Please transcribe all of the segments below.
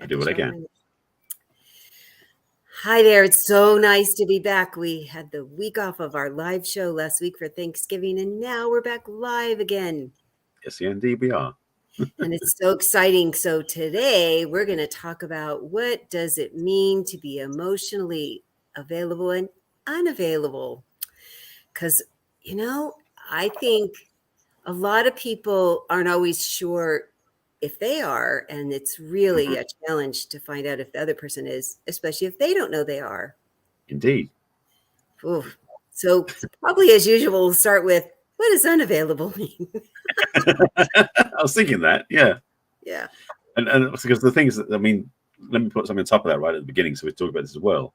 I'll do what I can. Hi there. It's so nice to be back. We had the week off of our live show last week for Thanksgiving, and now we're back live again. Yes, indeed we are. And it's so exciting. So today we're going to talk about what does it mean to be emotionally available and unavailable. Because, I think a lot of people aren't always sure if they are, and it's really a challenge to find out if the other person is, especially if they don't know they are. Indeed. Oof. So probably as usual, we'll start with what does unavailable mean? I was thinking that, yeah. Yeah. And because the thing is that, I mean, let me put something on top of that right at the beginning, so we talk about this as well,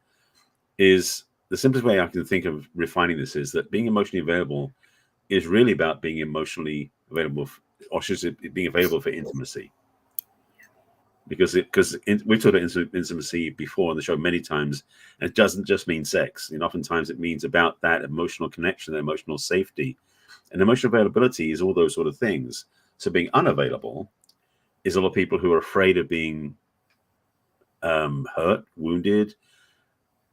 is the simplest way I can think of refining this is that being emotionally available is really about being emotionally available, or should it being available for intimacy? Because we've talked about intimacy before on the show many times, and it doesn't just mean sex. And oftentimes it means about that emotional connection, that emotional safety, and emotional availability is all those sort of things. So being unavailable is a lot of people who are afraid of being hurt, wounded,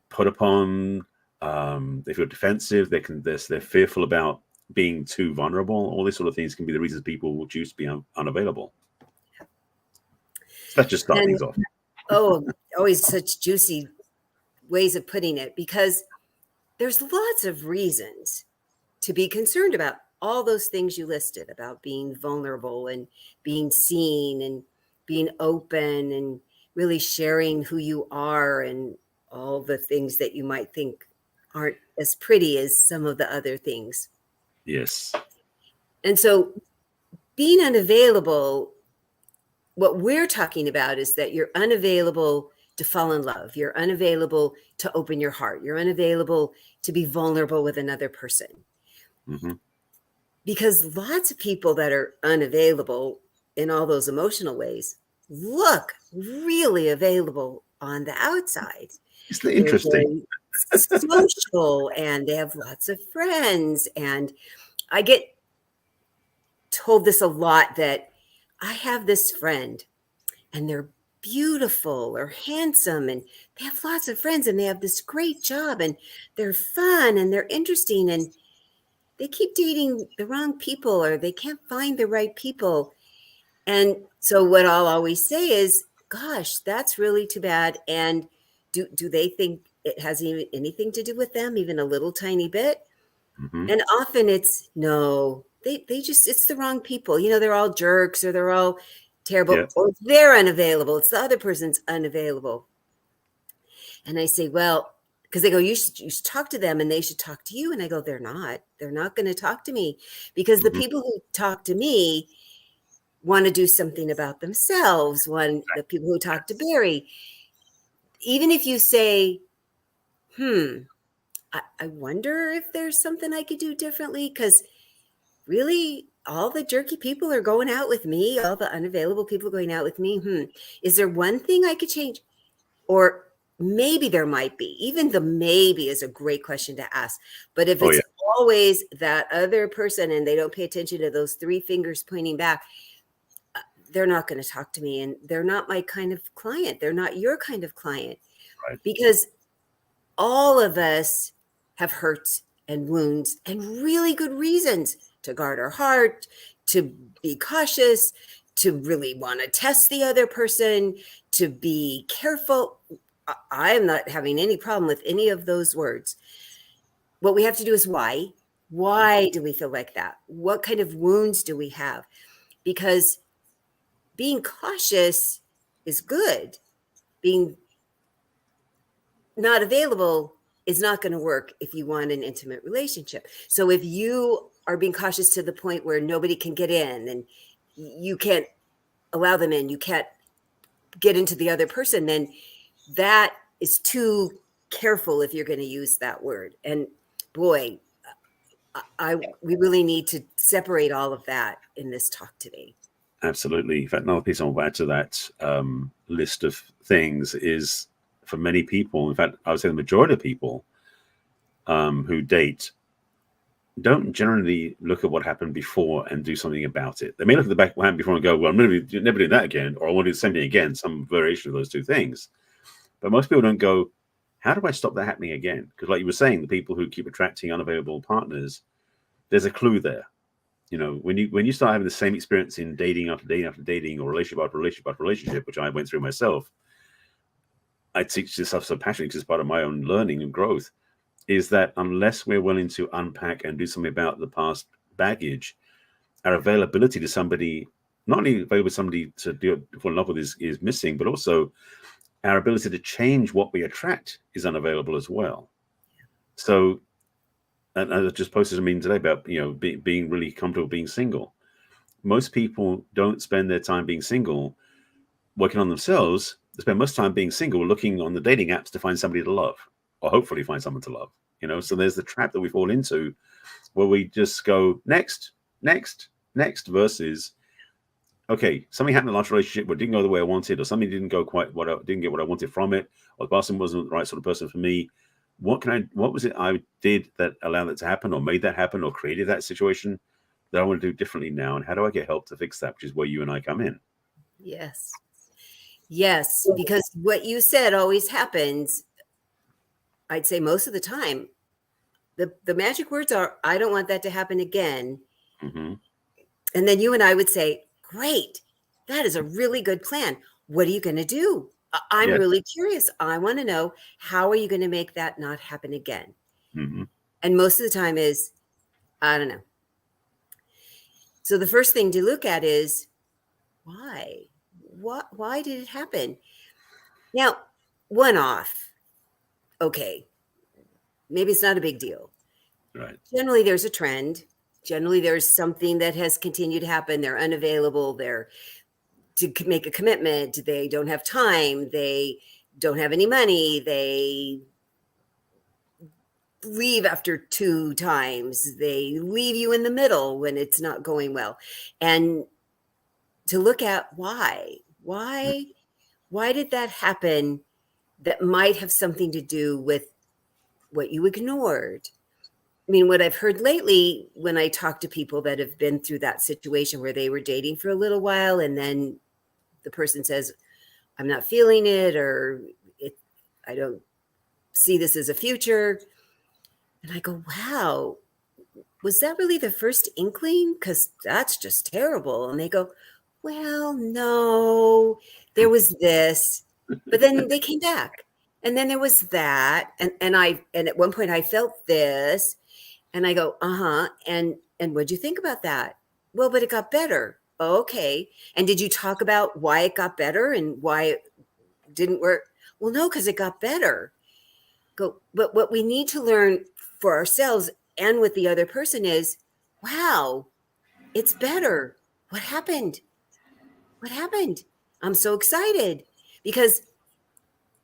put upon. They feel defensive. They're fearful about being too vulnerable. All these sort of things can be the reasons people will choose to be unavailable. So let's just start things off. Oh, always such juicy ways of putting it, because there's lots of reasons to be concerned about all those things you listed about being vulnerable and being seen and being open and really sharing who you are and all the things that you might think aren't as pretty as some of the other things. Yes. And so being unavailable, what we're talking about is that you're unavailable to fall in love. You're unavailable to open your heart. You're unavailable to be vulnerable with another person. Mm-hmm. Because lots of people that are unavailable in all those emotional ways look really available on the outside. It's interesting. They're very social and they have lots of friends. And I get told this a lot, that I have this friend and they're beautiful or handsome and they have lots of friends and they have this great job and they're fun and they're interesting, and they keep dating the wrong people or they can't find the right people. And so what I'll always say is, gosh, that's really too bad. And do they think it has even anything to do with them, even a little tiny bit? Mm-hmm. And often it's no, they just, it's the wrong people. They're all jerks or they're all terrible, Yeah. or they're unavailable. It's the other person's unavailable. And I say, well, because they go, you should talk to them and they should talk to you. And I go, they're not going to talk to me, because the people who talk to me want to do something about themselves. The people who talk to Barry, even if you say, I wonder if there's something I could do differently, because really all the jerky people are going out with me, all the unavailable people are going out with me. Is there one thing I could change? Or maybe there might be. Even the maybe is a great question to ask. But if it's always that other person and they don't pay attention to those three fingers pointing back, they're not going to talk to me, and they're not my kind of client. They're not your kind of client. Right. Because all of us have hurts and wounds and really good reasons to guard our heart, to be cautious, to really want to test the other person, to be careful. I am not having any problem with any of those words. What we have to do is why. Why do we feel like that? What kind of wounds do we have? Because being cautious is good. Being not available is not going to work if you want an intimate relationship. So if you are being cautious to the point where nobody can get in and you can't allow them in, you can't get into the other person, then that is too careful if you're going to use that word. And boy, we really need to separate all of that in this talk today. Absolutely. In fact, another piece I want to add to that list of things is, for many people, in fact, I would say the majority of people who date don't generally look at what happened before and do something about it. They may look at the back of what happened before and go, well, I'm never doing that again, or I want to do the same thing again, some variation of those two things. But most people don't go, how do I stop that happening again? Because like you were saying, the people who keep attracting unavailable partners, there's a clue there. You know, when you start having the same experience in dating after dating after dating, or relationship after relationship after relationship, which I went through myself, I teach this stuff so passionately because it's part of my own learning and growth, is that unless we're willing to unpack and do something about the past baggage, our availability to somebody, not only available to somebody to fall in love with is missing, but also our ability to change what we attract is unavailable as well. So, and I just posted a meme today about, you know, being really comfortable being single. Most people don't spend their time being single working on themselves. They spend most time being single looking on the dating apps to find somebody to love, or hopefully find someone to love. You know, so there's the trap that we fall into where we just go next, versus, okay, something happened in the last relationship where it didn't go the way I wanted, or something didn't go quite didn't get what I wanted from it, or the person wasn't the right sort of person for me. What was it I did that allowed that to happen, or made that happen, or created that situation that I want to do differently now? And how do I get help to fix that? Which is where you and I come in. Yes. Yes, because what you said always happens. I'd say most of the time, the magic words are, I don't want that to happen again. Mm-hmm. And then you and I would say, great, that is a really good plan. What are you going to do? I'm really curious. I want to know, how are you going to make that not happen again? Mm-hmm. And most of the time is, I don't know. So the first thing to look at is, why? Why did it happen? Now, one off. Okay, maybe it's not a big deal. Right. Generally, there's a trend. Generally, there's something that has continued to happen. They're unavailable. They're to make a commitment. They don't have time. They don't have any money. They leave after 2 times. They leave you in the middle when it's not going well. And to look at why did that happen, that might have something to do with what you ignored. I mean, what I've heard lately when I talk to people that have been through that situation where they were dating for a little while and then the person says, I'm not feeling it, or I don't see this as a future. And I go, wow, was that really the first inkling? Because that's just terrible. And they go, well, no, there was this, but then they came back. And then there was that. And at one point I felt this. And I go, uh-huh. And what'd you think about that? Well, but it got better. Oh, okay. And did you talk about why it got better and why it didn't work? Well, no, because it got better. Go, but what we need to learn for ourselves and with the other person is, wow, it's better. What happened? What happened? I'm so excited, because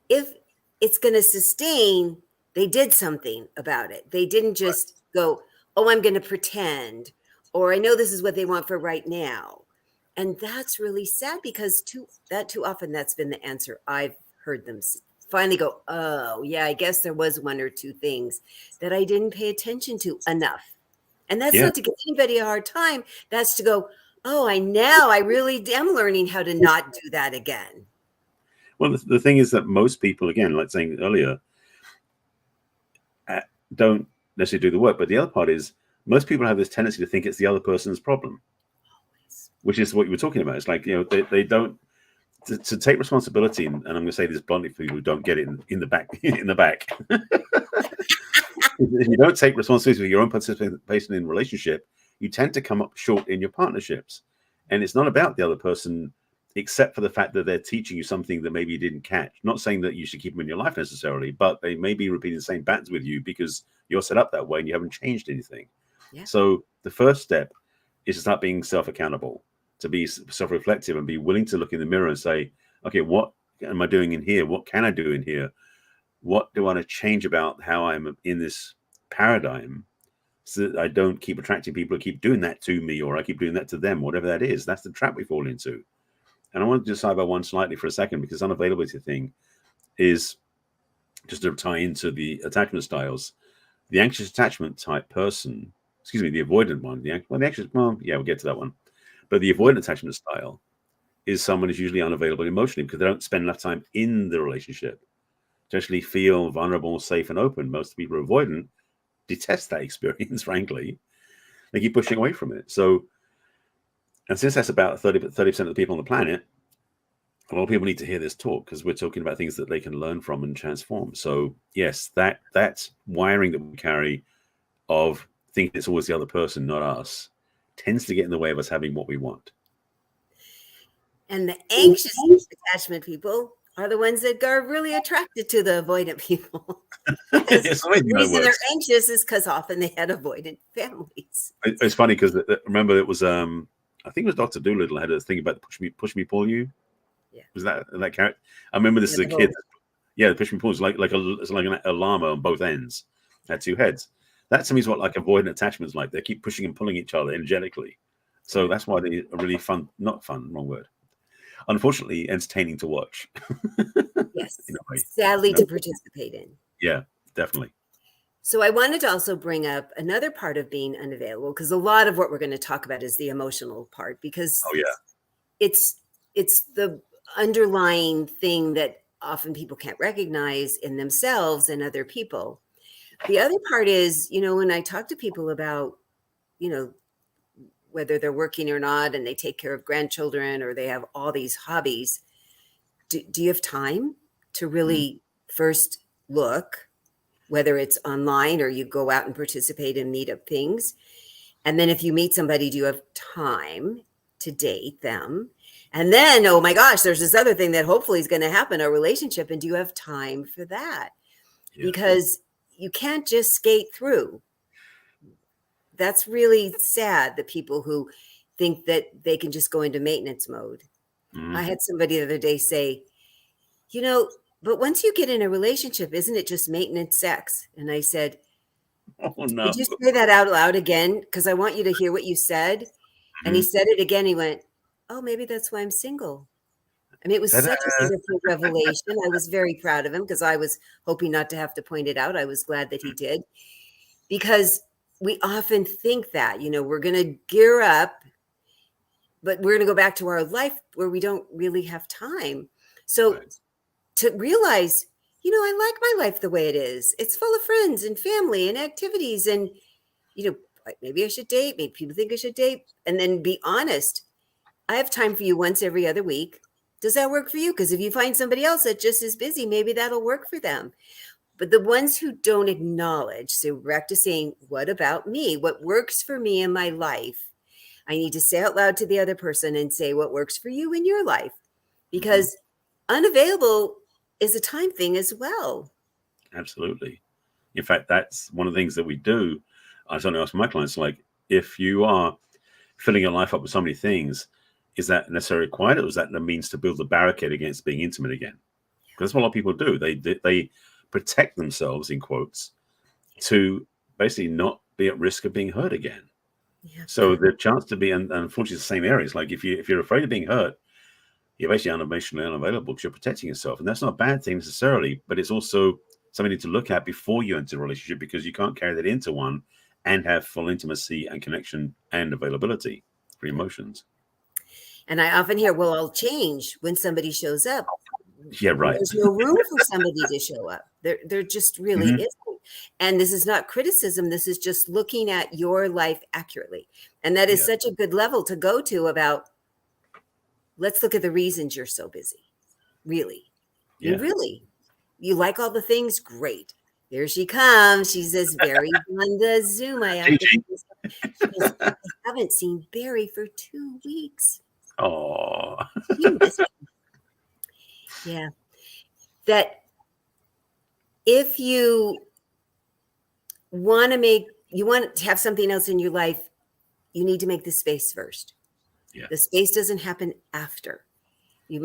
if it's going to sustain, they did something about it. They didn't just go, oh, I'm going to pretend, or I know this is what they want for right now. And that's really sad, because too often that's been the answer I've heard them finally go, oh, yeah, I guess there was 1 or 2 things that I didn't pay attention to enough. And that's not to give anybody a hard time. That's to go, oh, I really am learning how to not do that again. Well, the thing is that most people, again, like saying earlier, don't necessarily do the work. But the other part is, most people have this tendency to think it's the other person's problem, which is what you were talking about. It's like, you know, they don't to take responsibility. And I'm going to say this bluntly for people who don't get it in the back. In the back, if you don't take responsibility for your own participation in relationship, you tend to come up short in your partnerships. And it's not about the other person, except for the fact that they're teaching you something that maybe you didn't catch. Not saying that you should keep them in your life necessarily, but they may be repeating the same patterns with you because you're set up that way and you haven't changed anything. Yeah. So the first step is to start being self-accountable, to be self-reflective and be willing to look in the mirror and say, okay, what am I doing in here? What can I do in here? What do I want to change about how I'm in this paradigm, so that I don't keep attracting people who keep doing that to me, or I keep doing that to them, whatever that is. That's the trap we fall into. And I want to decide by one slightly for a second, because unavailability thing is, just to tie into the attachment styles, the anxious attachment type person excuse me, the avoidant one. The anxious, well, yeah, we'll get to that one. But the avoidant attachment style is someone who's usually unavailable emotionally because they don't spend enough time in the relationship to actually feel vulnerable, safe, and open. Most people who are avoidant detest that experience, frankly. They keep pushing away from it. So, and since that's about 30% of the people on the planet, a lot of people need to hear this talk because we're talking about things that they can learn from and transform. So, yes, that wiring that we carry of thinking it's always the other person, not us, tends to get in the way of us having what we want. And the anxious attachment people are the ones that are really attracted to the avoidant people. The reason they're anxious is because often they had avoidant families. It's funny because remember it was I think it was Dr. Dolittle had a thing about push me, pull you. Yeah. Was that character? I remember this as a kid. Yeah, the push me, pull is like a llama on both ends. It had two heads. That to me is what like avoidant attachments like. They keep pushing and pulling each other energetically. So that's why they are really fun. Not fun, wrong word. Unfortunately, entertaining to watch. Yes, sadly to participate in. Yeah, definitely. So I wanted to also bring up another part of being unavailable because a lot of what we're going to talk about is the emotional part because it's the underlying thing that often people can't recognize in themselves and other people. The other part is, when I talk to people about, whether they're working or not, and they take care of grandchildren or they have all these hobbies, do you have time to really first look, whether it's online or you go out and participate in meetup things? And then if you meet somebody, do you have time to date them? And then, oh my gosh, there's this other thing that hopefully is going to happen, a relationship. And do you have time for that? Yeah. Because you can't just skate through. That's really sad, the people who think that they can just go into maintenance mode. Mm-hmm. I had somebody the other day say, but once you get in a relationship, isn't it just maintenance sex? And I said, oh, no. Did you say that out loud again? Because I want you to hear what you said. Mm-hmm. And he said it again. He went, oh, maybe that's why I'm single. I mean, it was such a wonderful revelation. I was very proud of him because I was hoping not to have to point it out. I was glad that he did. Because we often think that, we're going to gear up, but we're going to go back to our life where we don't really have time. So to realize, I like my life the way it is. It's full of friends and family and activities. And, maybe I should date. Maybe people think I should date. And then be honest. I have time for you once every other week. Does that work for you? Because if you find somebody else that's just as busy, maybe that'll work for them. But the ones who don't acknowledge, so back to saying, what about me? What works for me in my life? I need to say out loud to the other person and say what works for you in your life. Because unavailable is a time thing as well. Absolutely. In fact, that's one of the things that we do. I certainly ask my clients, like, if you are filling your life up with so many things, is that necessarily required, or is that the means to build the barricade against being intimate again? Because that's what a lot of people do. They protect themselves, in quotes, to basically not be at risk of being hurt again. Yeah. So the chance to be, and unfortunately, the same areas. Like if you're afraid of being hurt, you're basically emotionally unavailable because you're protecting yourself, and that's not a bad thing necessarily. But it's also something you need to look at before you enter a relationship, because you can't carry that into one and have full intimacy and connection and availability for emotions. And I often hear, well, I'll change when somebody shows up. Yeah, right. There's no room for somebody to show up. There just really isn't. And this is not criticism. This is just looking at your life accurately. And that is such a good level to go to about, let's look at the reasons you're so busy. Really. Yeah. And really, you like all the things? Great. Here she comes. She says, Barry on the Zoom. I haven't seen Barry for 2 weeks. Oh. Yeah. That if you want to have something else in your life, you need to make the space first. Yeah. The space doesn't happen after. You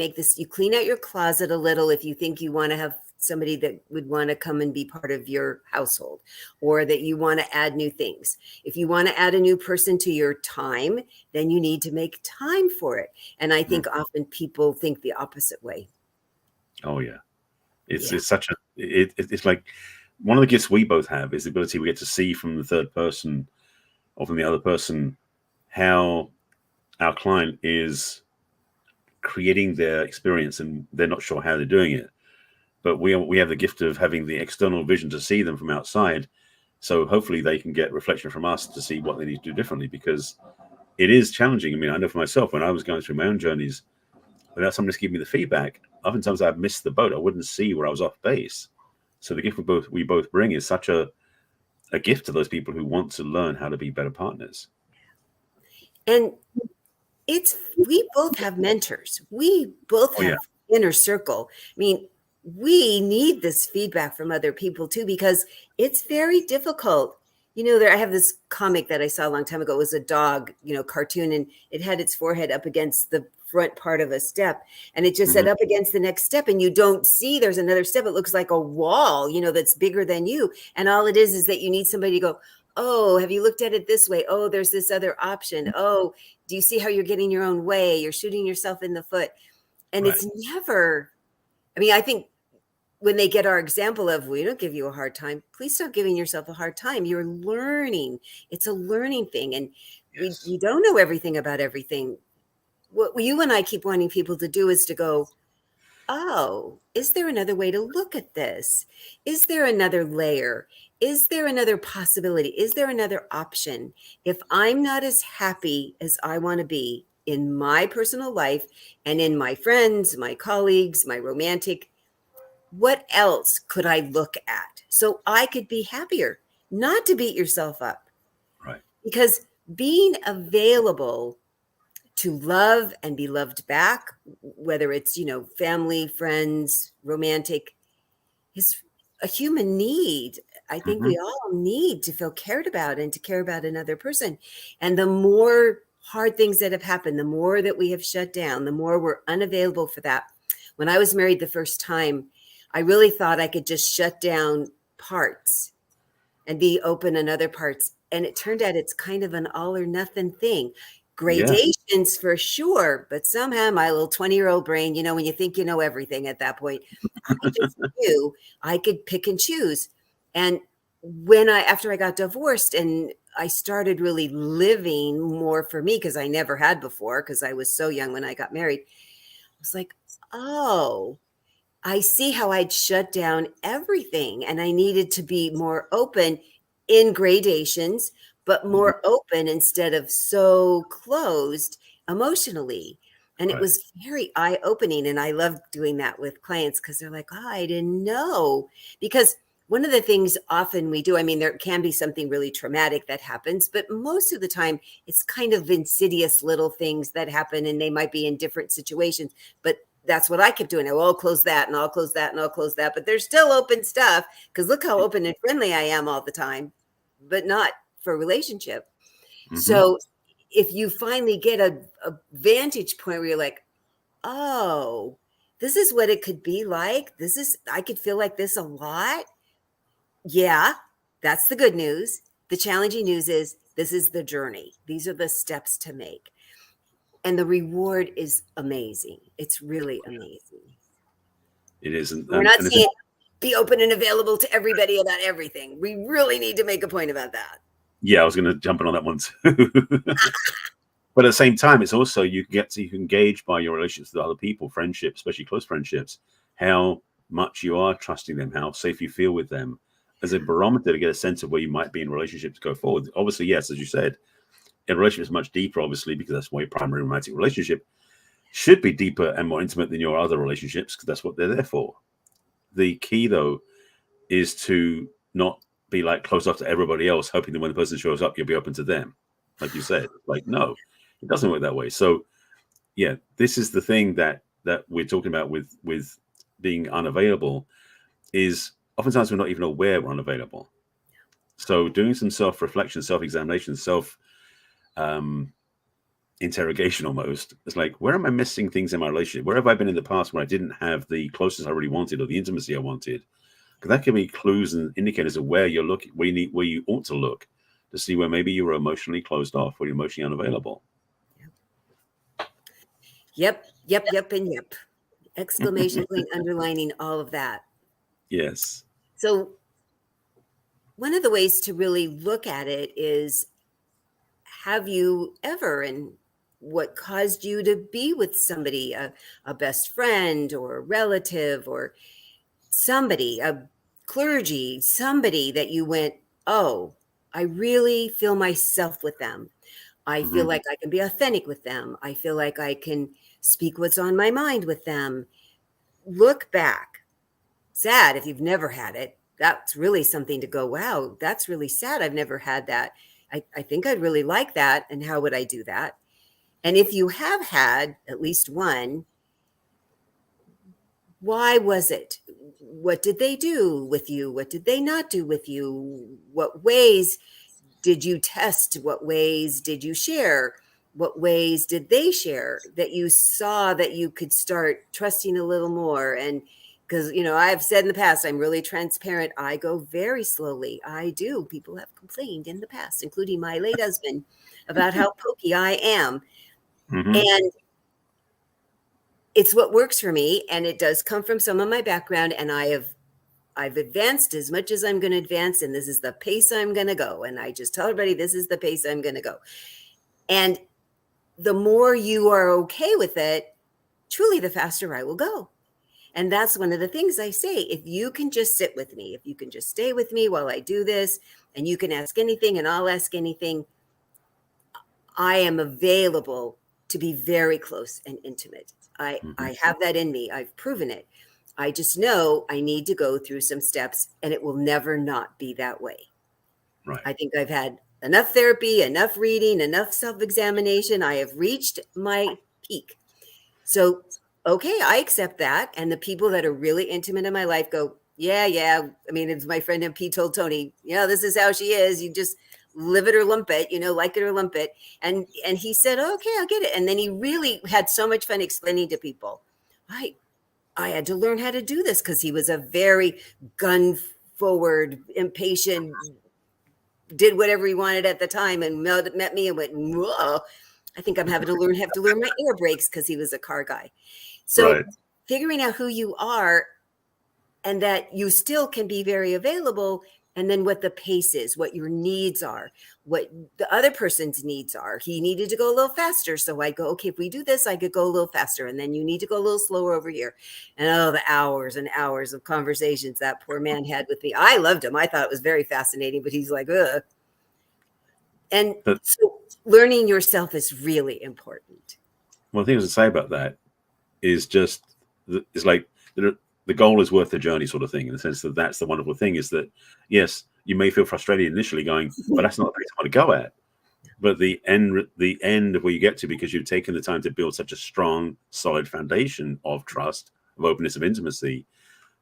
clean out your closet a little if you think you want to have somebody that would want to come and be part of your household, or that you want to add new things. If you want to add a new person to your time, then you need to make time for it. And I think often people think the opposite way. Oh yeah. It's such it's like one of the gifts we both have is the ability we get to see from the third person or from the other person how our client is creating their experience, and they're not sure how they're doing it. But we have the gift of having the external vision to see them from outside. So hopefully they can get reflection from us to see what they need to do differently, because it is challenging. I mean, I know for myself, when I was going through my own journeys, without somebody to give me the feedback, oftentimes I'd miss the boat. I wouldn't see where I was off base. So the gift we both bring is such a gift to those people who want to learn how to be better partners. And we both have mentors. We both have inner circle. I mean, we need this feedback from other people too, because it's very difficult. You know, I have this comic that I saw a long time ago. It was a dog, cartoon, and it had its forehead up against the front part of a step, and it just said up against the next step, and you don't see there's another step. It looks like a wall, that's bigger than you. And all it is that you need somebody to go, oh, have you looked at it this way? Oh, there's this other option. Oh, do you see how you're getting your own way? You're shooting yourself in the foot. And it's never, I think when they get our example of, we don't give you a hard time, please stop giving yourself a hard time. You're learning. It's a learning thing. And we don't know everything about everything. What you and I keep wanting people to do is to go, oh, is there another way to look at this? Is there another layer? Is there another possibility? Is there another option? If I'm not as happy as I want to be in my personal life and in my friends, my colleagues, my romantic, what else could I look at so I could be happier? Not to beat yourself up. Right. Because being available to love and be loved back, whether it's, family, friends, romantic, is a human need. I think we all need to feel cared about and to care about another person. And the more hard things that have happened, the more that we have shut down, the more we're unavailable for that. When I was married the first time, I really thought I could just shut down parts and be open in other parts. And it turned out it's kind of an all or nothing thing. Gradations for sure, but somehow my little 20-year-old brain, when you think you know everything at that point, I just knew I could pick and choose. And after I got divorced and I started really living more for me, because I never had before, because I was so young when I got married, I was like, oh, I see how I'd shut down everything, and I needed to be more open in gradations, but more open instead of so closed emotionally. And it was very eye-opening. And I love doing that with clients, because they're like, oh, I didn't know. Because one of the things often we do, there can be something really traumatic that happens, but most of the time it's kind of insidious little things that happen, and they might be in different situations. But that's what I kept doing. I'll close that and I'll close that and I'll close that. But there's still open stuff, because look how open and friendly I am all the time, but not for a relationship. So if you finally get a vantage point where you're like, oh, this is what it could be like. I could feel like this a lot. Yeah, that's the good news. The challenging news is this is the journey. These are the steps to make. And the reward is amazing. It's really amazing. It is. We're not saying be open and available to everybody about everything. We really need to make a point about that. Yeah, I was going to jump in on that one too. But at the same time, it's also you can gauge by your relationships with other people, friendships, especially close friendships, how much you are trusting them, how safe you feel with them, as a barometer to get a sense of where you might be in relationships go forward. Obviously, yes, as you said, a relationship is much deeper, obviously, because that's why your primary romantic relationship should be deeper and more intimate than your other relationships, because that's what they're there for. The key, though, is to not be like closed off to everybody else, hoping that when the person shows up, you'll be open to them. Like you said, like, no, it doesn't work that way. So, yeah, this is the thing that we're talking about with being unavailable, is oftentimes we're not even aware we're unavailable. So doing some self-reflection, self-examination, interrogation almost. It's like, where am I missing things in my relationship? Where have I been in the past where I didn't have the closeness I really wanted or the intimacy I wanted? Because that can be clues and indicators of where you're looking, where you ought to look to see where maybe you were emotionally closed off or you're emotionally unavailable. Yep. And yep. Exclamation point, underlining all of that. Yes. So one of the ways to really look at it is have you ever, and what caused you to be with somebody, a best friend or a relative or somebody, a clergy, somebody that you went, oh, I really feel myself with them. I feel Hmm. like I can be authentic with them. I feel like I can speak what's on my mind with them. Look back. Sad if you've never had it. That's really something to go, wow, that's really sad. I've never had that. I think I'd really like that. And how would I do that? And if you have had at least one, why was it? What did they do with you? What did they not do with you? What ways did you test? What ways did you share? What ways did they share that you saw that you could start trusting a little more? And because, I've said in the past, I'm really transparent. I go very slowly. I do. People have complained in the past, including my late husband, about how pokey I am. Hmm. And it's what works for me. And it does come from some of my background. And I've advanced as much as I'm going to advance, and this is the pace I'm going to go. And I just tell everybody, this is the pace I'm going to go. And the more you are okay with it, truly, the faster I will go. And that's one of the things I say. If you can just sit with me, if you can just stay with me while I do this, and you can ask anything and I'll ask anything, I am available to be very close and intimate. I have that in me. I've proven it. I just know I need to go through some steps, and it will never not be that way. Right. I think I've had enough therapy, enough reading, enough self-examination. I have reached my peak. So, okay, I accept that. And the people that are really intimate in my life go, yeah, yeah. I mean, it's my friend MP told Tony, this is how she is. You just live it or lump it, like it or lump it. And he said, okay, I'll get it. And then he really had so much fun explaining to people, I had to learn how to do this, because he was a very gun forward, impatient, did whatever he wanted at the time, and met me and went, whoa, I think I'm having to have to learn my air brakes, because he was a car guy. So Right. figuring out who you are, and that you still can be very available, and then what the pace is, what your needs are, what the other person's needs are. He needed to go a little faster. So I go, okay, if we do this, I could go a little faster. And then you need to go a little slower over here. And the hours and hours of conversations that poor man had with me. I loved him. I thought it was very fascinating, but he's like, ugh. And But so learning yourself is really important. one thing to say about that is just, it's like the goal is worth the journey sort of thing, in the sense that that's the wonderful thing, is that, yes, you may feel frustrated initially going, but that's not the place I want to go at. But the end of where you get to, because you've taken the time to build such a strong, solid foundation of trust, of openness, of intimacy,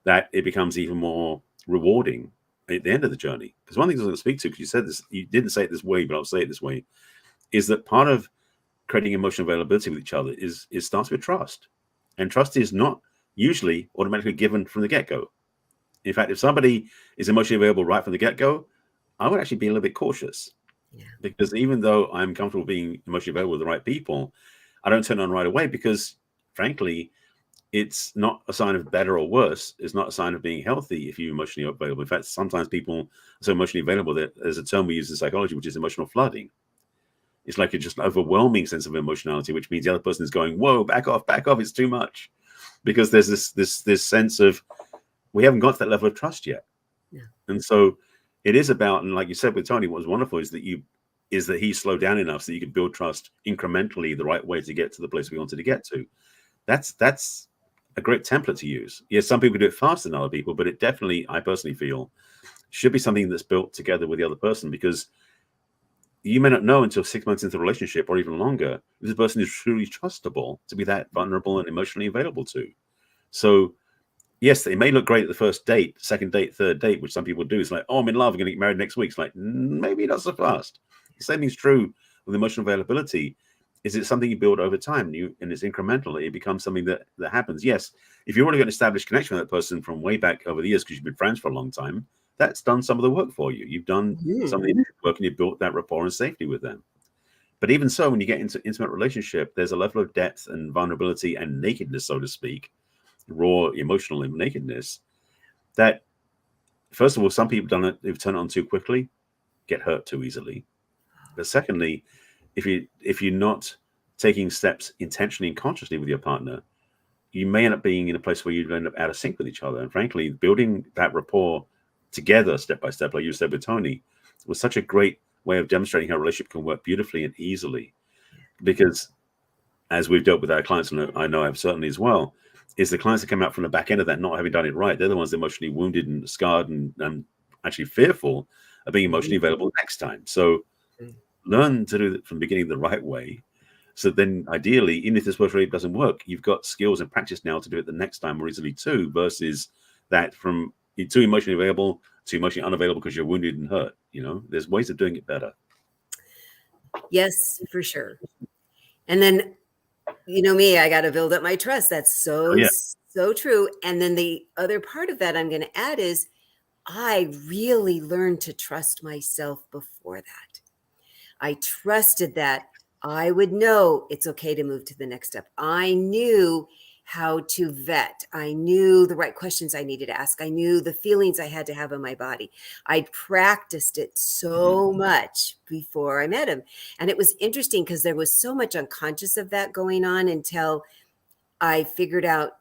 that it becomes even more rewarding at the end of the journey. Because one thing I was going to speak to, because you said this, you didn't say it this way, but I'll say it this way, is that part of creating emotional availability with each other is it starts with trust. And trust is not usually automatically given from the get-go. In fact, if somebody is emotionally available right from the get-go, I would actually be a little bit cautious. Yeah. Because even though I'm comfortable being emotionally available with the right people, I don't turn on right away, because frankly, it's not a sign of better or worse. It's not a sign of being healthy if you're emotionally available. In fact, sometimes people are so emotionally available that there's a term we use in psychology, which is emotional flooding. It's like just an overwhelming sense of emotionality, which means the other person is going, whoa, back off, it's too much. Because there's this sense of, we haven't got to that level of trust yet. Yeah. And so it is about, and like you said with Tony, what was wonderful is that he slowed down enough so that you could build trust incrementally the right way to get to the place we wanted to get to. That's a great template to use. Yes, some people do it faster than other people, but it definitely, I personally feel, should be something that's built together with the other person, because you may not know until 6 months into the relationship, or even longer, if this person is truly trustable to be that vulnerable and emotionally available to. So yes, they may look great at the first date, second date, third date, which some people do. It's like, oh, I'm in love, I'm going to get married next week. It's like, maybe not so fast. The same thing's true with emotional availability. Is it something you build over time, and it's incremental? It becomes something that happens. Yes, if you've already got an established connection with that person from way back over the years, because you've been friends for a long time, that's done some of the work for you. You've done some of the work, and you've built that rapport and safety with them. But even so, when you get into intimate relationship, there's a level of depth and vulnerability and nakedness, so to speak, raw emotional nakedness, that, first of all, some people they've turned it on too quickly, get hurt too easily. But secondly, if you're not taking steps intentionally and consciously with your partner, you may end up being in a place where you end up out of sync with each other. And frankly, building that rapport together, step by step, like you said with Tony, was such a great way of demonstrating how a relationship can work beautifully and easily. Because as we've dealt with our clients, and I know I've certainly as well, is the clients that come out from the back end of that not having done it right, they're the ones emotionally wounded and scarred and actually fearful of being emotionally available next time. So learn to do it from the beginning the right way. So then ideally, even if this first rate doesn't work, you've got skills and practice now to do it the next time more easily too, versus that from too emotionally available to emotionally unavailable because you're wounded and hurt. There's ways of doing it better. Yes, for sure. And then, me, I got to build up my trust. That's so true. And then the other part of that I'm going to add is I really learned to trust myself before that. I trusted that I would know it's okay to move to the next step. I knew how to vet. I knew the right questions I needed to ask. I knew the feelings I had to have in my body. I'd practiced it so much before I met him. And it was interesting because there was so much unconscious of that going on until I figured out,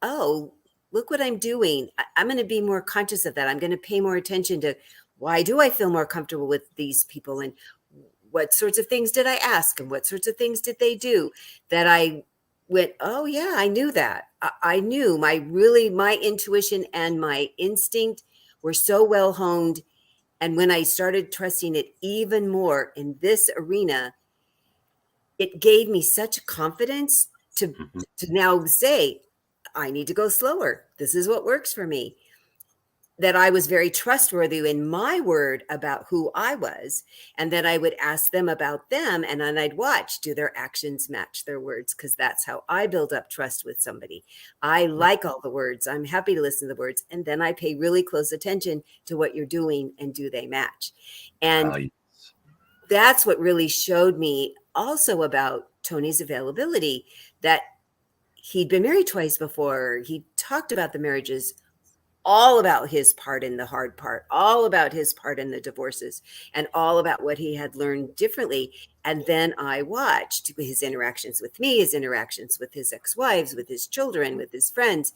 oh, look what I'm doing. I'm going to be more conscious of that. I'm going to pay more attention to why do I feel more comfortable with these people, and what sorts of things did I ask, and what sorts of things did they do that I went, oh yeah, I knew that. I knew my intuition and my instinct were so well honed. And when I started trusting it even more in this arena, it gave me such confidence to now say, I need to go slower. This is what works for me. That I was very trustworthy in my word about who I was, and that I would ask them about them, and then I'd watch, do their actions match their words? Because that's how I build up trust with somebody. I like all the words. I'm happy to listen to the words, and then I pay really close attention to what you're doing, and do they match? And that's what really showed me also about Tony's availability, that he'd been married twice before. He talked about the marriages, all about his part in the hard part, all about his part in the divorces, and all about what he had learned differently. And then I watched his interactions with me, his interactions with his ex-wives, with his children, with his friends.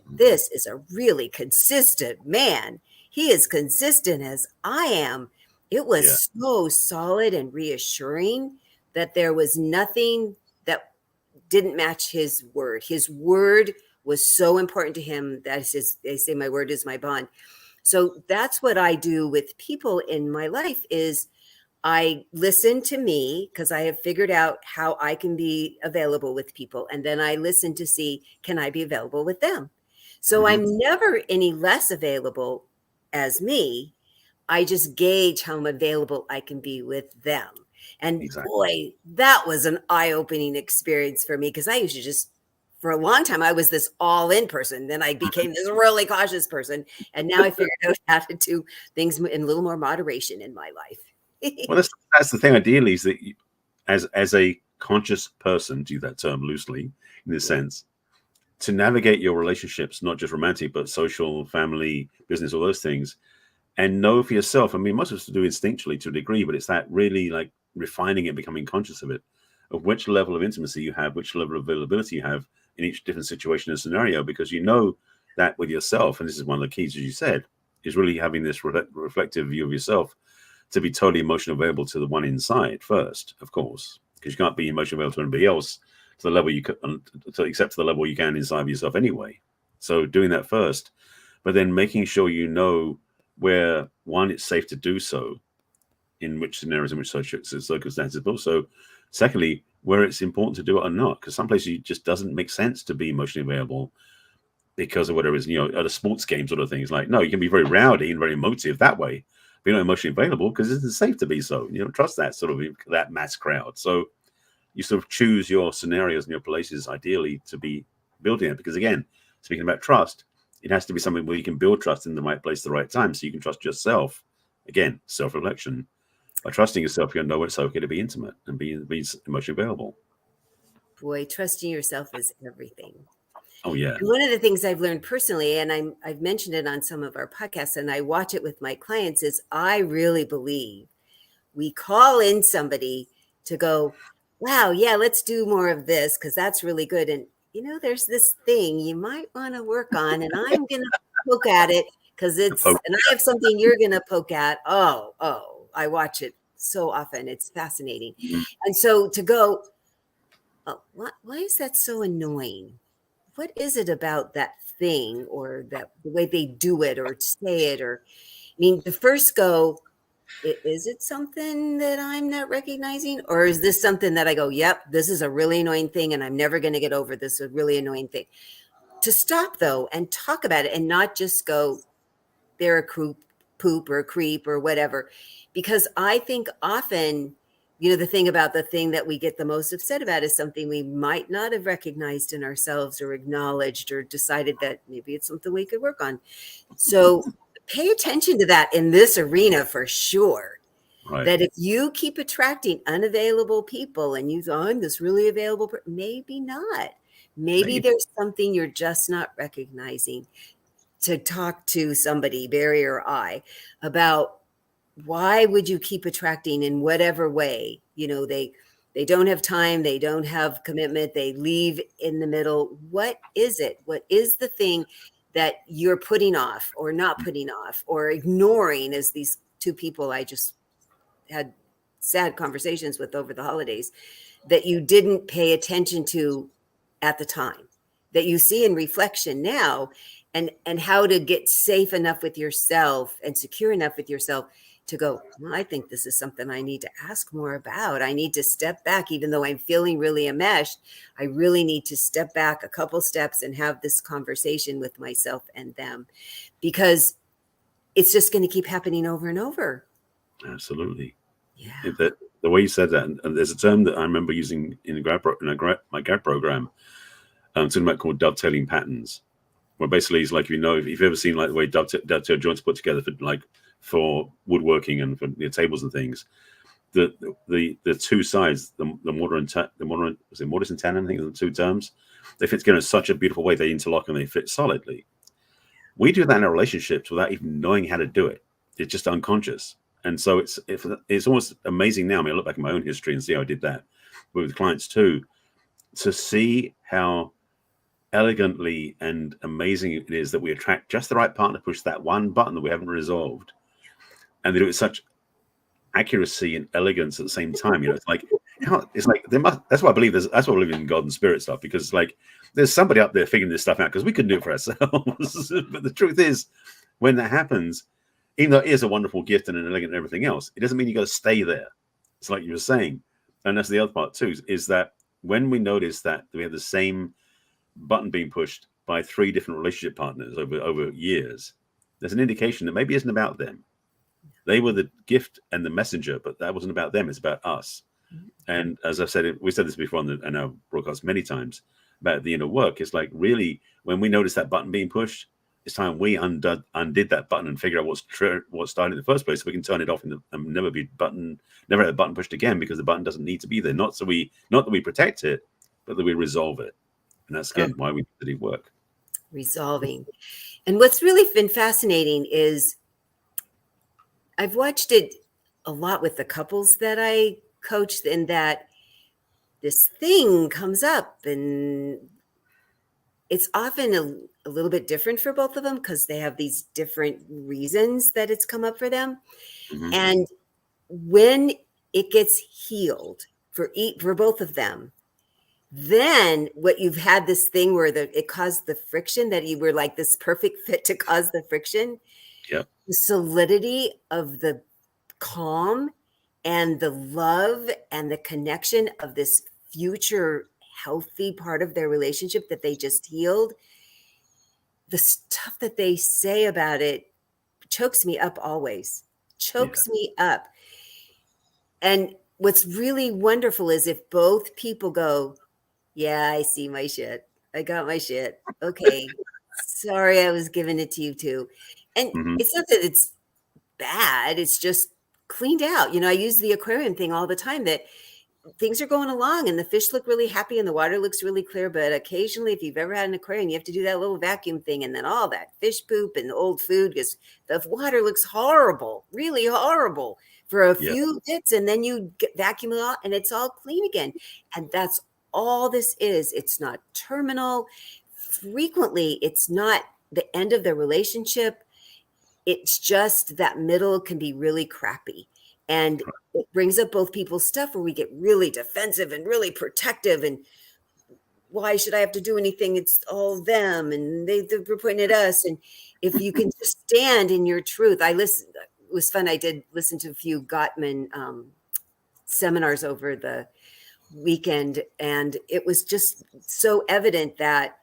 This is a really consistent man. He is consistent as I am. It was so solid and reassuring that there was nothing that didn't match his word. His word was so important to him that they say my word is my bond. So that's what I do with people in my life is I listen to me because I have figured out how I can be available with people. And then I listen to see, can I be available with them? So I'm never any less available as me. I just gauge how available I can be with them. And boy, that was an eye-opening experience for me, because I used to just, for a long time, I was this all-in person. Then I became this really cautious person. And now I figured out how to do things in a little more moderation in my life. Well, that's the thing. Ideally, is that as a conscious person, to use that term loosely in this sense, to navigate your relationships, not just romantic, but social, family, business, all those things, and know for yourself. I mean, most of us do instinctually to a degree, but it's that really like refining it, becoming conscious of it, of which level of intimacy you have, which level of availability you have in each different situation and scenario, because you know that with yourself, and this is one of the keys, as you said, is really having this reflective view of yourself, to be totally emotionally available to the one inside first, of course, because you can't be emotionally available to anybody else to the level you can, except to the level you can inside of yourself anyway. So doing that first, but then making sure you know where, one, it's safe to do so, in which scenarios, in which circumstances, but also, secondly, where it's important to do it or not, because some places it just doesn't make sense to be emotionally available because of whatever it is, at a sports game sort of things. Like, no, you can be very rowdy and very emotive that way, but you're not emotionally available because it isn't safe to be so. You don't trust that sort of that mass crowd. So you sort of choose your scenarios and your places ideally to be building it, because again, speaking about trust, it has to be something where you can build trust in the right place at the right time, so you can trust yourself. Again, self-reflection. By trusting yourself, you'll know it's okay to be intimate and be emotionally available. Boy, trusting yourself is everything. Oh, yeah. And one of the things I've learned personally, and I've mentioned it on some of our podcasts, and I watch it with my clients, is I really believe we call in somebody to go, wow, yeah, let's do more of this because that's really good. And, there's this thing you might want to work on, and I'm going to poke at it because and I have something you're going to poke at. Oh, I watch it so often. It's fascinating. Mhm. And so to go, oh, why is that so annoying? What is it about that thing or the way they do it or say it? Or, I mean, the first go, is it something that I'm not recognizing? Or is this something that I go, yep, this is a really annoying thing and I'm never going to get over this a really annoying thing? To stop though and talk about it and not just go, they're a poop or a creep or whatever. Because I think often, the thing about the thing that we get the most upset about is something we might not have recognized in ourselves or acknowledged or decided that maybe it's something we could work on. So pay attention to that in this arena for sure. Right. That if you keep attracting unavailable people and I'm this really available, maybe not. Maybe there's something you're just not recognizing. To talk to somebody, Barry or I, about why would you keep attracting in whatever way? They don't have time, they don't have commitment, they leave in the middle. What is it? What is the thing that you're putting off or not putting off or ignoring, as these two people I just had sad conversations with over the holidays, that you didn't pay attention to at the time, that you see in reflection now, and how to get safe enough with yourself and secure enough with yourself to go, well, I think this is something I need to ask more about. I need to step back, even though I'm feeling really enmeshed. I really need to step back a couple steps and have this conversation with myself and them, because it's just going to keep happening over and over. Absolutely. Yeah. The way you said that, and there's a term that I remember using in my grad program, something about called dovetailing patterns, where basically it's like, if you've ever seen like the way dovetail joints put together for woodworking and for tables and things, the two sides, the mortise and tenon, I think are the two terms, they fit together in such a beautiful way. They interlock and they fit solidly. We do that in our relationships without even knowing how to do it. It's just unconscious. And so it's almost amazing now. I mean, I look back at my own history and see how I did that with clients too, to see how elegantly and amazing it is that we attract just the right partner to push that one button that we haven't resolved, and they do it with such accuracy and elegance at the same time. It's like that's why I believe that's why I believe in God and spirit stuff, because it's like there's somebody up there figuring this stuff out, because we couldn't do it for ourselves. But the truth is, when that happens, even though it is a wonderful gift and an elegant and everything else, it doesn't mean you got to stay there. It's like you were saying, and that's the other part too, is that when we notice that we have the same button being pushed by 3 different relationship partners over years, there's an indication that maybe it isn't about them. They were the gift and the messenger, but that wasn't about them. It's about us. And as I've said, we said this before on our broadcast many times about the inner work. It's like, really, when we notice that button being pushed, it's time we undid that button and figure out what started in the first place, so we can turn it off and never have a button pushed again, because the button doesn't need to be there. Not that we protect it, but that we resolve it. And that's again why we did work. Resolving. And what's really been fascinating is I've watched it a lot with the couples that I coached, in that this thing comes up, and it's often a little bit different for both of them because they have these different reasons that it's come up for them. Mm-hmm. And when it gets healed for both of them, then what you've had this thing where it caused the friction, that you were like this perfect fit to cause the friction. Yep. The solidity of the calm and the love and the connection of this future healthy part of their relationship that they just healed. The stuff that they say about it chokes me up always. Chokes me up. And what's really wonderful is if both people go, yeah, I see my shit. I got my shit. Okay. Sorry, I was giving it to you too. And it's not that it's bad. It's just cleaned out. I use the aquarium thing all the time, that things are going along and the fish look really happy and the water looks really clear. But occasionally, if you've ever had an aquarium, you have to do that little vacuum thing. And then all that fish poop and the old food, because the water looks horrible, really horrible for a Yeah. few bits. And then you vacuum it out and it's all clean again. And that's all this is. It's not terminal. Frequently, it's not the end of the relationship. It's just that middle can be really crappy. And it brings up both people's stuff where we get really defensive and really protective. And why should I have to do anything? It's all them. And they're pointing at us. And if you can just stand in your truth, it was fun. I did listen to a few Gottman seminars over the weekend. And it was just so evident that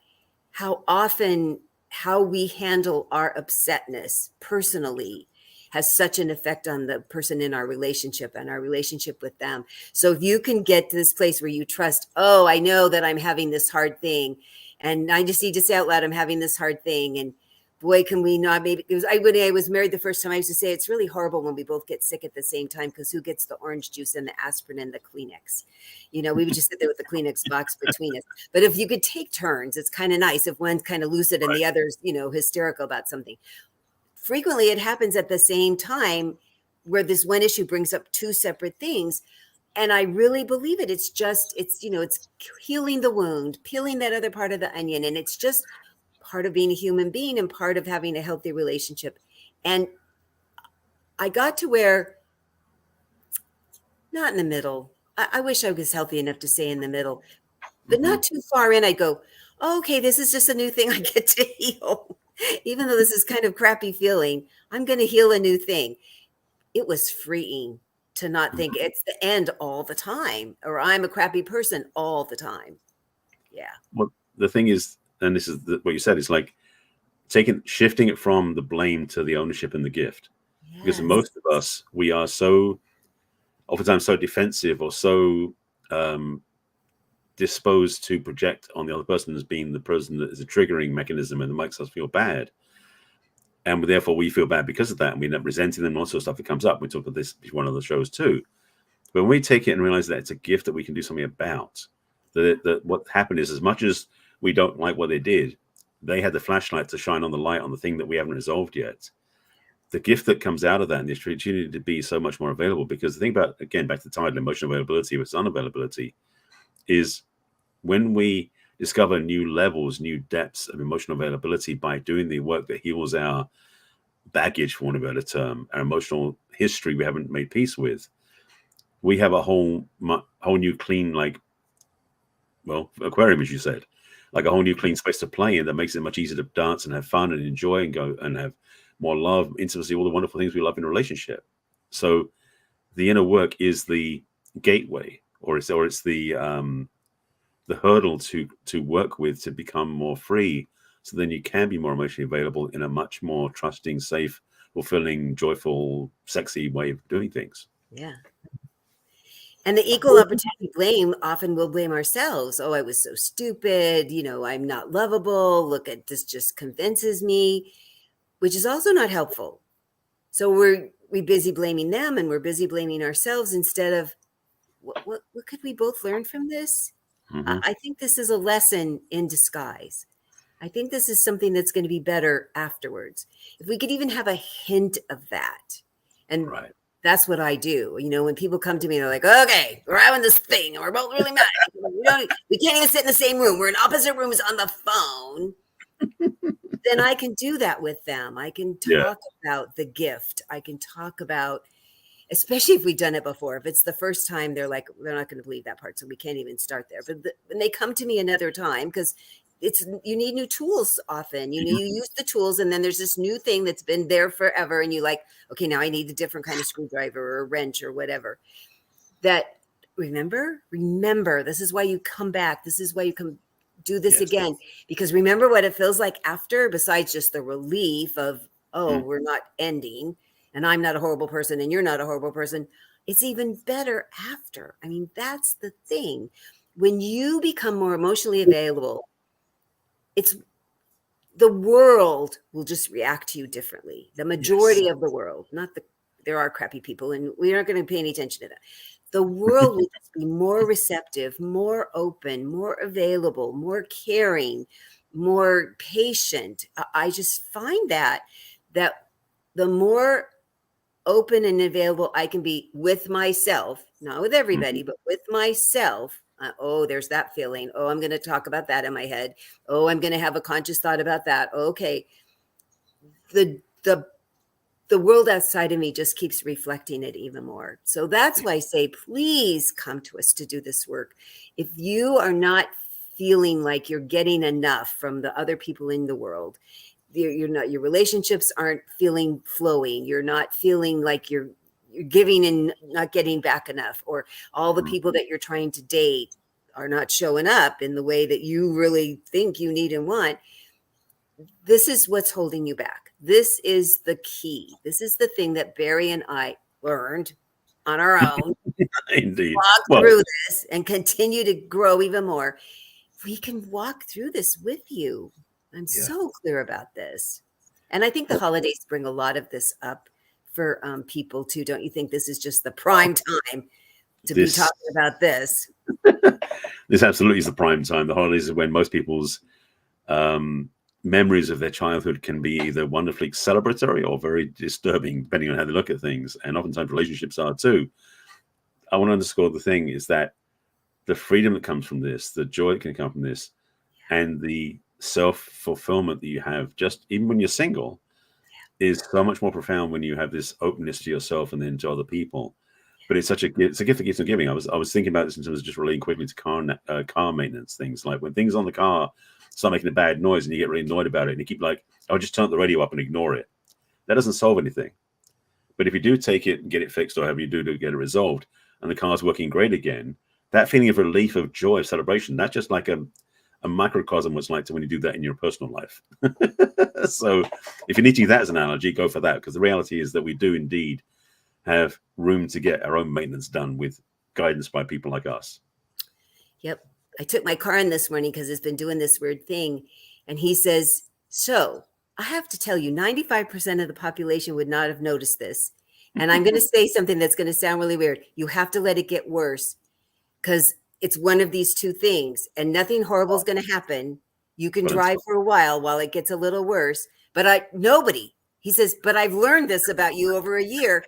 how often how we handle our upsetness personally has such an effect on the person in our relationship and our relationship with them. So if you can get to this place where you trust, oh, I know that I'm having this hard thing, and I just need to say out loud, I'm having this hard thing. And boy, can we not, maybe, because when I was married the first time, I used to say, it's really horrible when we both get sick at the same time, because who gets the orange juice and the aspirin and the Kleenex? We would just sit there with the Kleenex box between us. But if you could take turns, it's kind of nice if one's kind of lucid and the other's, hysterical about something. Frequently, it happens at the same time where this one issue brings up two separate things. And I really believe it. It's healing the wound, peeling that other part of the onion. And it's just part of being a human being and part of having a healthy relationship. And I got to where, not in the middle. I wish I was healthy enough to stay in the middle, but not too far in. I go, oh, okay, this is just a new thing I get to heal. Even though this is kind of crappy feeling, I'm going to heal a new thing. It was freeing to not think it's the end all the time, or I'm a crappy person all the time. Yeah. Well, the thing is, and this is what you said, it's like shifting it from the blame to the ownership and the gift. Yes. Because most of us, we are oftentimes so defensive or so disposed to project on the other person as being the person that is a triggering mechanism and makes us feel bad. And therefore we feel bad because of that. And we end up resenting them and all sorts of stuff that comes up. We talked about this one of the shows too. But when we take it and realize that it's a gift that we can do something about, that what happened is, as much as we don't like what they did, they had the flashlight to shine on the light on the thing that we haven't resolved yet. The gift that comes out of that and the opportunity to be so much more available, because the thing about, again, back to the title, emotional availability versus unavailability, is when we discover new levels, new depths of emotional availability by doing the work that heals our baggage, for want of a better term, our emotional history we haven't made peace with, we have a whole new clean, aquarium, as you said, like a whole new clean space to play in that makes it much easier to dance and have fun and enjoy and go and have more love, intimacy, all the wonderful things we love in a relationship. So the inner work is the gateway, or it's the hurdle to work with to become more free. So then you can be more emotionally available in a much more trusting, safe, fulfilling, joyful, sexy way of doing things. Yeah. And the equal opportunity blame, often we'll blame ourselves. Oh, I was so stupid. I'm not lovable. Look at this, just convinces me, which is also not helpful. So we're busy blaming them and we're busy blaming ourselves instead of what could we both learn from this? Mm-hmm. I think this is a lesson in disguise. I think this is something that's going to be better afterwards. If we could even have a hint of that. And that's what I do. When people come to me, they're like, okay, we're having this thing and we're both really mad. We can't even sit in the same room. We're in opposite rooms on the phone. Then I can do that with them. I can talk about the gift. I can talk about, especially if we've done it before. If it's the first time, they're like, they're not going to believe that part. So we can't even start there. But when they come to me another time, because you need new tools often. You use the tools and then there's this new thing that's been there forever. And you okay, now I need a different kind of screwdriver or a wrench or whatever. That remember, this is why you come back. This is why you come do this again. Because remember what it feels like after, besides just the relief of, we're not ending and I'm not a horrible person and you're not a horrible person. It's even better after. I mean, that's the thing. When you become more emotionally available, the world will just react to you differently. The majority of the world, there are crappy people and we aren't going to pay any attention to that. the world would just be more receptive, more open, more available, more caring, more patient. I just find that the more open and available I can be with myself, not with everybody, but with myself. Oh, there's that feeling. Oh, I'm going to talk about that in my head. Oh, I'm going to have a conscious thought about that. Okay. The world outside of me just keeps reflecting it even more. So that's why I say, please come to us to do this work. If you are not feeling like you're getting enough from the other people in the world, you're not, your relationships aren't feeling flowing, you're not feeling like you're giving and not getting back enough, or all the people that you're trying to date are not showing up in the way that you really think you need and want, this is what's holding you back. This is the key. This is the thing that Barry and I learned on our own. Indeed. Walk through this and continue to grow even more. We can walk through this with you. I'm so clear about this. And I think the holidays bring a lot of this up for people too. Don't you think this is just the prime time to be talking about this? This absolutely is the prime time. The holidays is when most people's memories of their childhood can be either wonderfully celebratory or very disturbing, depending on how they look at things. And oftentimes relationships are too. I want to underscore the thing is that the freedom that comes from this, the joy that can come from this, and the self-fulfillment that you have, just even when you're single, is so much more profound when you have this openness to yourself and then to other people. But it's such a gift that keeps on giving. I was thinking about this in terms of just relating quickly to car maintenance things. Like when things on the car start making a bad noise and you get really annoyed about it and you keep like, I'll just turn the radio up and ignore it. That doesn't solve anything. But if you do take it and get it fixed, or however you do to get it resolved, and the car's working great again, that feeling of relief, of joy, of celebration, that's just like a microcosm what's like to when you do that in your personal life. So if you need to use that as an analogy, go for that, because the reality is that we do indeed have room to get our own maintenance done with guidance by people like us. Yep. I took my car in this morning because it's been doing this weird thing. And he says, so I have to tell you, 95% of the population would not have noticed this. And I'm going to say something that's going to sound really weird. You have to let it get worse, because it's one of these two things, and nothing horrible is going to happen. You can drive for a while it gets a little worse, but he says, but I've learned this about you over a year.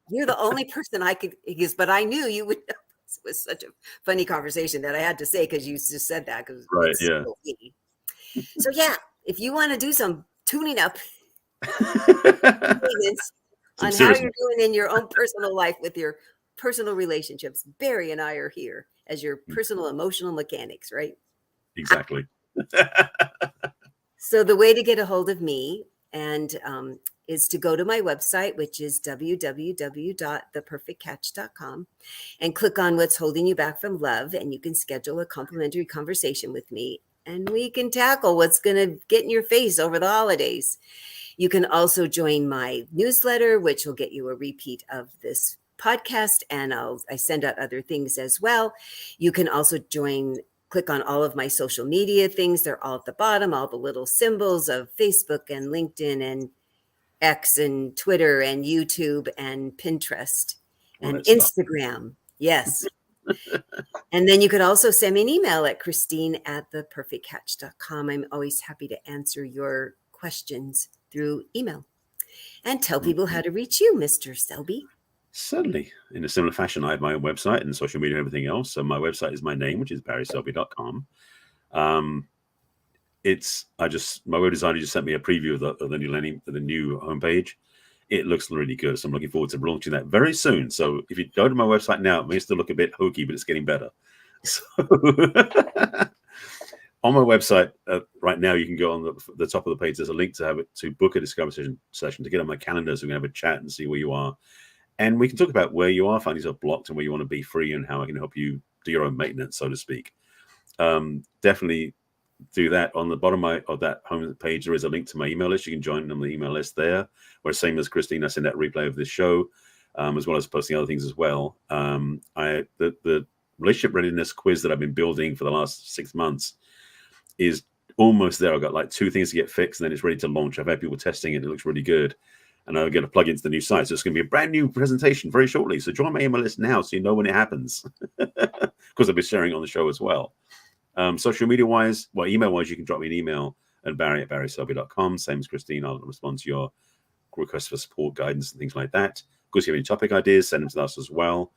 You're the only person he goes, but I knew you would. It was such a funny conversation that I had to say, because you just said that. Right. Yeah. So yeah, if you want to do some tuning up on how you're doing in your own personal life with your personal relationships, Barry and I are here as your personal emotional mechanics, right? Exactly. So the way to get a hold of me is to go to my website, which is www.theperfectcatch.com, and click on What's Holding You Back from Love, and you can schedule a complimentary conversation with me, and we can tackle what's going to get in your face over the holidays. You can also join my newsletter, which will get you a repeat of this podcast, and I send out other things as well. You can also click on all of my social media things. They're all at the bottom, all the little symbols of Facebook and LinkedIn and X and Twitter and YouTube and Pinterest and Instagram. Yes. And then you could also send me an email at Christine@theperfectcatch.com. I'm always happy to answer your questions through email. And tell people how to reach you, Mr. Selby. Certainly. In a similar fashion, I have my own website and social media and everything else. So my website is my name, which is barryselby.com. My web designer just sent me a preview of the new homepage. It looks really good. So I'm looking forward to launching that very soon. So if you go to my website now, it may still look a bit hokey, but it's getting better. So on my website right now, you can go on the top of the page. There's a link to book a discovery session to get on my calendar, so we can have a chat and see where you are. And we can talk about where you are finding yourself blocked and where you want to be free, and how I can help you do your own maintenance, so to speak. Definitely do that. On the bottom of that home page, there is a link to my email list. You can join on the email list there, where same as Christine, I send out a replay of this show, as well as posting other things as well. The relationship readiness quiz that I've been building for the last 6 months is almost there. I've got like 2 things to get fixed, and then it's ready to launch. I've had people testing it. It looks really good. and I'll get a plug into the new site. So it's going to be a brand new presentation very shortly. So join my email list now so you know when it happens, because I'll be sharing on the show as well. Social media wise, well, email wise, you can drop me an email at barry@barryselby.com. Same as Christine. I'll respond to your requests for support, guidance, and things like that. Of course, if you have any topic ideas, send them to us as well.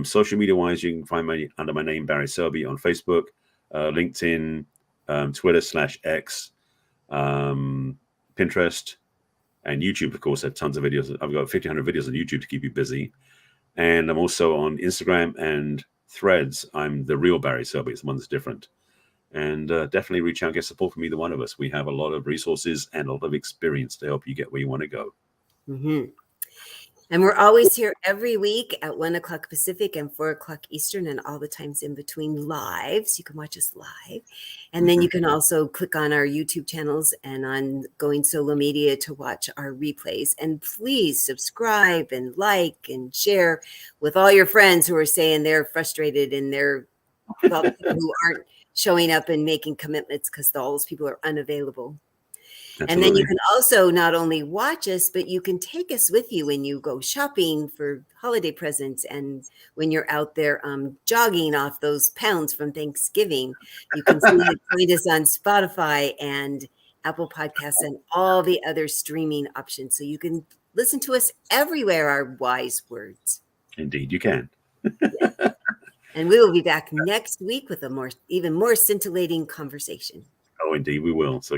Social media wise, you can find me under my name, Barry Selby, on Facebook, LinkedIn, Twitter/X, Pinterest, and YouTube. Of course, I have tons of videos. I've got 1,500 videos on YouTube to keep you busy. And I'm also on Instagram and Threads. I'm the real Barry Selby. It's the one that's different. And definitely reach out and get support from either one of us. We have a lot of resources and a lot of experience to help you get where you want to go. Mm-hmm. And we're always here every week at 1 o'clock Pacific and 4 o'clock Eastern, and all the times in between live. So you can watch us live. And then you can also click on our YouTube channels and on Going Solo Media to watch our replays. And please subscribe and like and share with all your friends who are saying they're frustrated and they're with all the people who aren't showing up and making commitments because all those people are unavailable. Absolutely. And then you can also not only watch us, but you can take us with you when you go shopping for holiday presents and when you're out there jogging off those pounds from Thanksgiving. You can find us on Spotify and Apple Podcasts and all the other streaming options. So you can listen to us everywhere, our wise words. Indeed, you can. Yeah. And we will be back next week with a even more scintillating conversation. Oh, indeed, we will. So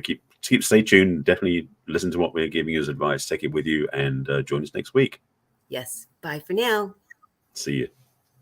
stay tuned. Definitely listen to what we're giving you as advice. Take it with you and join us next week. Yes. Bye for now. See you.